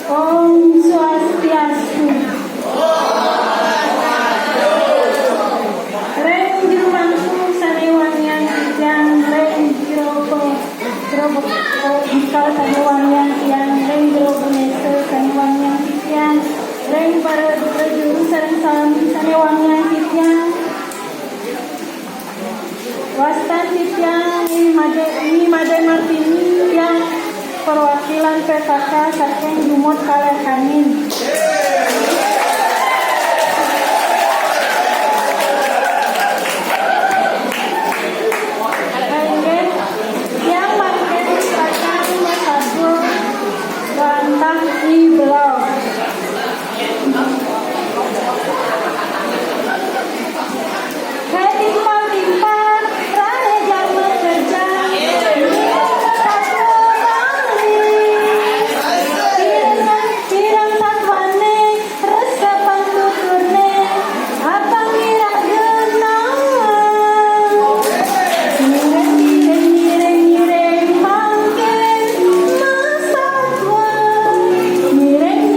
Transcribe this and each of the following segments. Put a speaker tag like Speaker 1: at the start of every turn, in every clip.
Speaker 1: Om Swastiastu. Reng jumangku sanewangian yang reng jerobo ikal sanewangian yang reng jerobo nese sanewangian yang reng para juru sareng salami sanewangian yang wastan yang ini Made Martini yang perwakilan PKK saking Jumut Kalekanin. Yang makin saking satu rantang di blog. Timpal-timpal rane jamu kerja. Pirang satwane rasa pangtuturne abang ngira genang. Mireng mangken masatwa. Mireng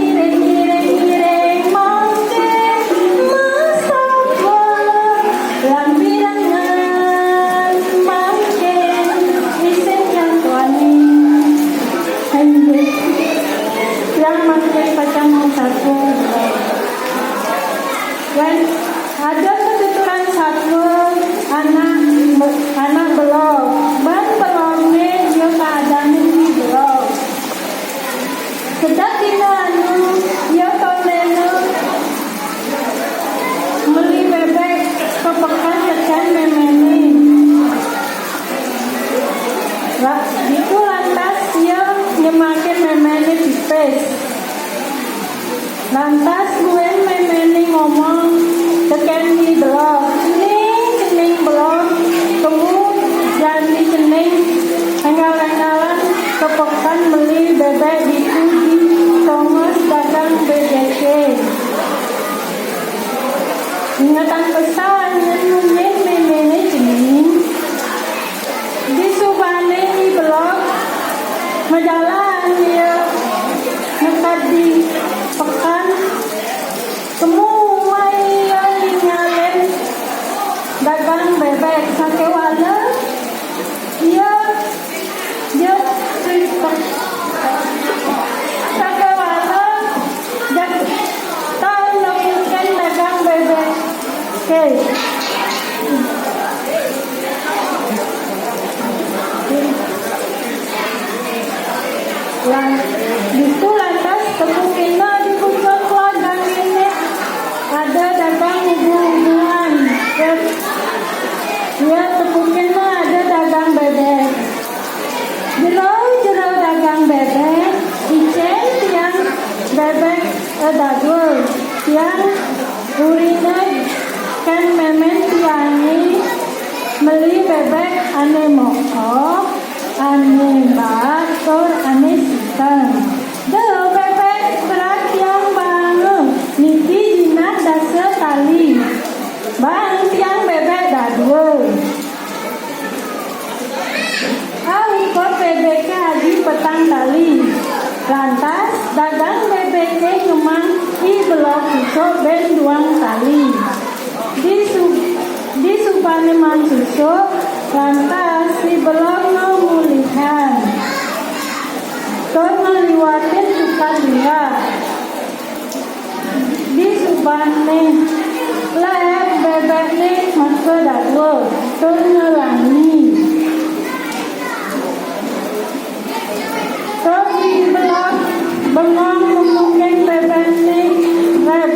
Speaker 1: mangken masatwa. Lampirangan mangken iseng yang tuani. Yang mangken pacang satu. Dan ada ketuturan satu anak belum. Ban belumnya dia keadaan di belum. Sedang anu dia tonenu meli bebek kepekan sekian memeni. Itu lantas dia nyemakin memeni pipes. Lantas gue memeni ngomong tekan di belum. Cening belum. Kemudian di cening enggal-enggalan kepekan beli bebek di Thomas dagang BBK. Ingatan pesan nyenumin memeni cening. Di subane di blog majalah dia ngekat di pekan semua yang nyalen dagang bebek sakewala dia sakewala dan tahu mungkin dagang bebek. Oke. Itu lantas tepukina di pusat ladang ini ada dagang hubungan. Ya tepukina ada dagang bebek. Jerau dagang bebek. Icen yang bebek dadul yang urina kan memen tiangi meli bebek ane moko ane bator ane sistem. Deo bebek berat yang banget niki jinak dasa tali bang tiang bebek dadul kok bebek haji petang tali lantas dagang bebek cuman i belok suso ben duang tali di subane man suso lantas si belok mulihan Tur ngeliwatin suka lihat di subane lep bebek nih masuk dadul tur ngelangi tur di belak bengong mungkin bebek nih lep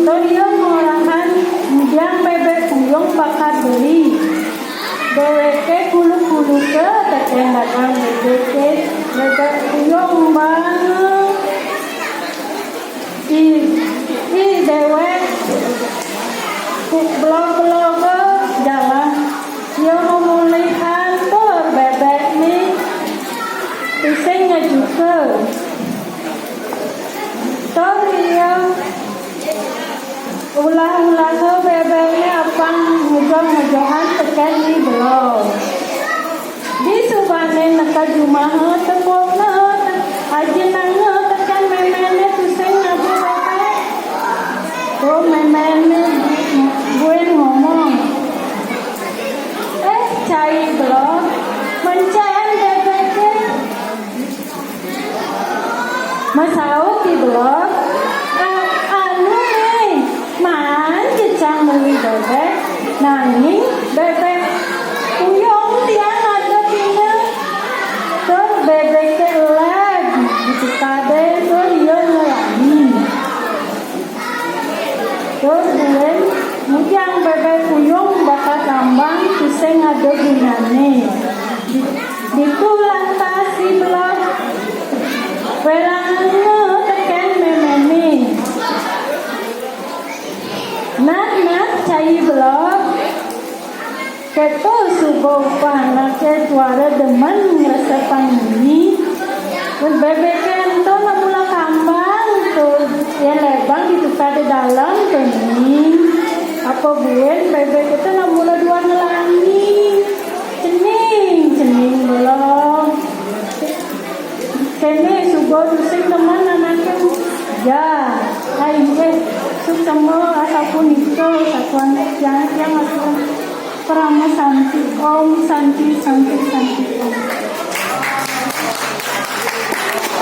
Speaker 1: tur dia ngolahan yang bebek puyung bakal beli bebek kulu-kulu ke teken dagang bebek puyung banget i dewek blog-blog jalan dia memulihan tur bebek nih isengnya juga tur dia ulah-ulah ke bebeknya apa ngejong-ngejohan teken di blog di subane neka jumaha tepona aja nangga tekan Masau di blog anu nih man kecang beli bebek nanging bebek uyong tiang ada tina ter bebek kelet gitu kade ter iya ngelani ter bulan mungkin bebek uyong bakal tambang kisah ada gunane itu lantas di blog Welangnya tekan memeni. Nak cai blog. Keto subuh panak ke suara demen rasa panini. Dan bebek itu nak mula kambang tu yang lebang itu pada dalam ini. Apa buat bebek itu nak mula dua nelangi. Cening blog. Kene subuh tusing teman anaknya ya lain semua ataupun itu satuan yang aku Prama Santi Om Santi Santi Santi Om.